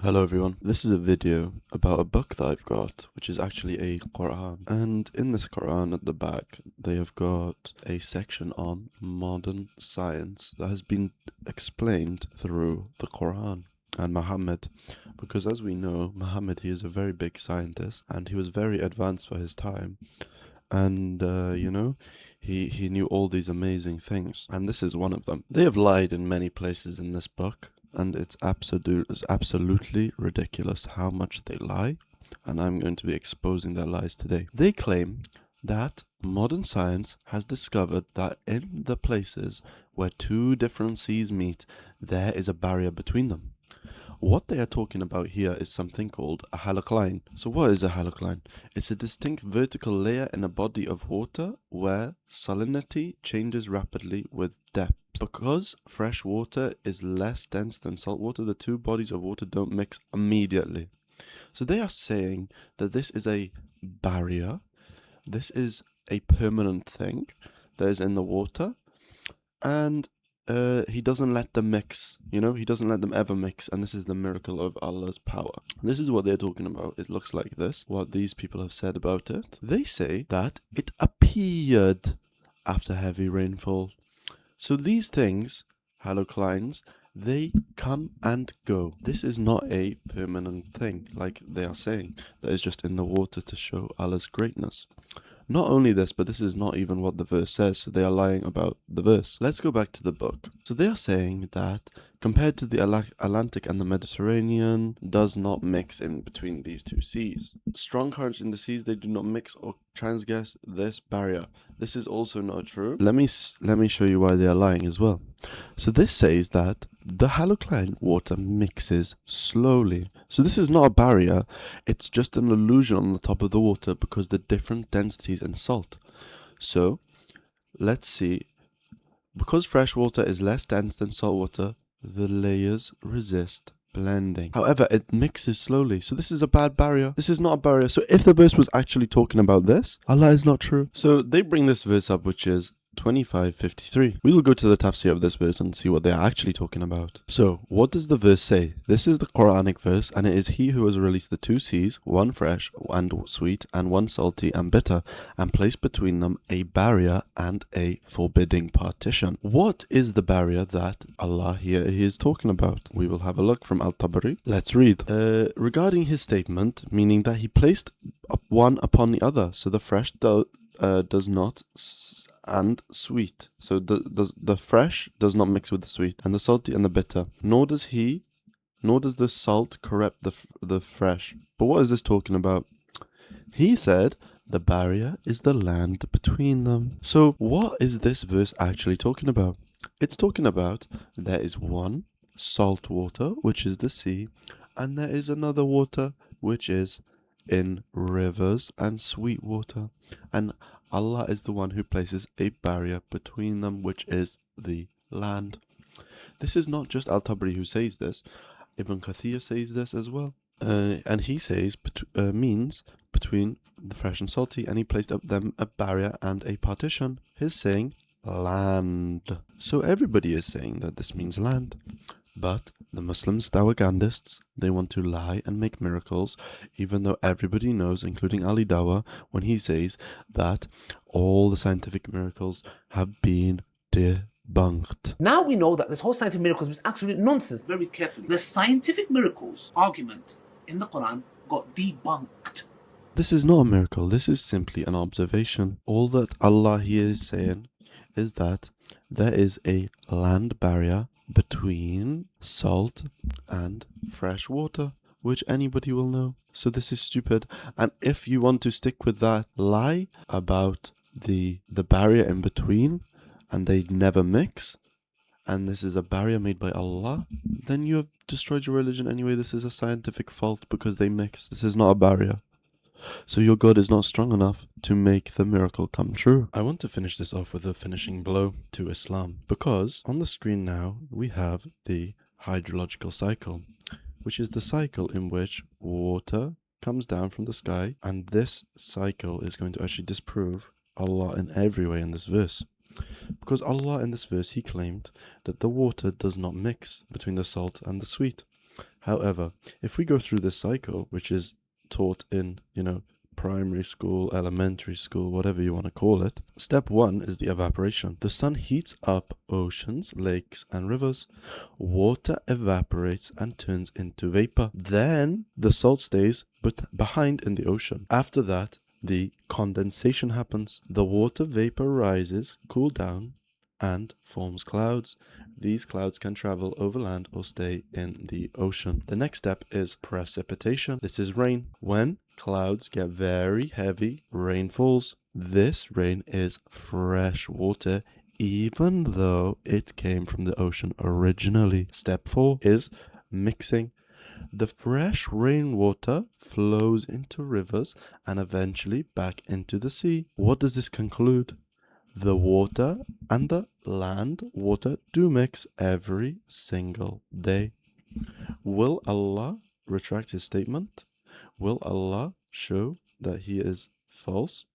Hello everyone, this is a video about a book that I've got, which is actually a Quran. And in this Quran at the back, they have got a section on modern science that has been explained through the Quran and Muhammad. Because as we know, Muhammad, he is a very big scientist and he was very advanced for his time. And, he knew all these amazing things. And this is one of them. They have lied in many places in this book. And it's absolutely ridiculous how much they lie, and I'm going to be exposing their lies today. They claim that modern science has discovered that in the places where two different seas meet, there is a barrier between them. What they are talking about here is something called a halocline. So what is a halocline? It's a distinct vertical layer in a body of water where salinity changes rapidly with depth. Because fresh water is less dense than salt water, the two bodies of water don't mix immediately. So they are saying that this is a barrier, this is a permanent thing that is in the water, and he doesn't let them mix, he doesn't let them ever mix, and this is the miracle of Allah's power. This is what they're talking about. It looks like this, what these people have said about it. They say that it appeared after heavy rainfall. So these things, haloclines, they come and go. This is not a permanent thing, like they are saying, that is just in the water to show Allah's greatness. Not only this, but this is not even what the verse says, so they are lying about the verse. Let's go back to the book. So they are saying that compared to the Atlantic and the Mediterranean, does not mix in between these two seas. Strong currents in the seas, they do not mix or transgress this barrier. This is also not true. Let me show you why they are lying as well. So this says that the halocline water mixes slowly. So this is not a barrier, it's just an illusion on the top of the water because the different densities in salt. So let's see. Because fresh water is less dense than salt water, the layers resist blending. However, it mixes slowly. So this is a bad barrier. This is not a barrier. So if the verse was actually talking about this, Allah is not true. So they bring this verse up, which is 25:53. We will go to the tafsir of this verse and see what they are actually talking about. So, what does the verse say? This is the Quranic verse, and it is He who has released the two seas, one fresh and sweet, and one salty and bitter, and placed between them a barrier and a forbidding partition. What is the barrier that Allah here is talking about? We will have a look from Al-Tabari. Let's read. Regarding his statement, meaning that He placed one upon the other, so the fresh does not and sweet. So the fresh does not mix with the sweet, and the salty and the bitter. Nor does the salt corrupt the fresh. But what is this talking about? He said the barrier is the land between them. So what is this verse actually talking about? It's talking about there is one salt water, which is the sea, and there is another water, which is in rivers and sweet water, and Allah is the one who places a barrier between them, which is the land. This is not just Al-Tabari who says this. Ibn Kathir says this as well. And he says means between the fresh and salty, and he placed up them a barrier and a partition. He's saying land. So everybody is saying that this means land. But the Muslims, dawagandists, they want to lie and make miracles, even though everybody knows, including Ali Dawah, when he says that all the scientific miracles have been debunked. Now we know that this whole scientific miracles was absolute nonsense. Very carefully. The scientific miracles argument in the Quran got debunked. This is not a miracle, this is simply an observation. All that Allah here is saying is that there is a land barrier between salt and fresh water, which anybody will know. So this is stupid. And if you want to stick with that lie about the barrier in between, and they never mix, and this is a barrier made by Allah, then you have destroyed your religion anyway. This is a scientific fault because they mix. This is not a barrier. So your God is not strong enough to make the miracle come true. I want to finish this off with a finishing blow to Islam, because on the screen now we have the hydrological cycle, which is the cycle in which water comes down from the sky, and this cycle is going to actually disprove Allah in every way in this verse. Because Allah in this verse, he claimed that the water does not mix between the salt and the sweet. However, if we go through this cycle, which is taught in, primary school, elementary school, whatever you want to call it, step 1 is the evaporation. The sun heats up oceans, lakes, and rivers. Water evaporates and turns into vapor. Then the salt stays behind in the ocean. After that, the condensation happens. The water vapor rises, cools down, and forms clouds. These clouds can travel over land or stay in the ocean. The next step is precipitation. This is rain. When clouds get very heavy, rain falls. This rain is fresh water, even though it came from the ocean originally. Step 4 is mixing. The fresh rainwater flows into rivers and eventually back into the sea. What does this conclude? The water and the land water do mix every single day. Will Allah retract his statement? Will Allah show that he is false?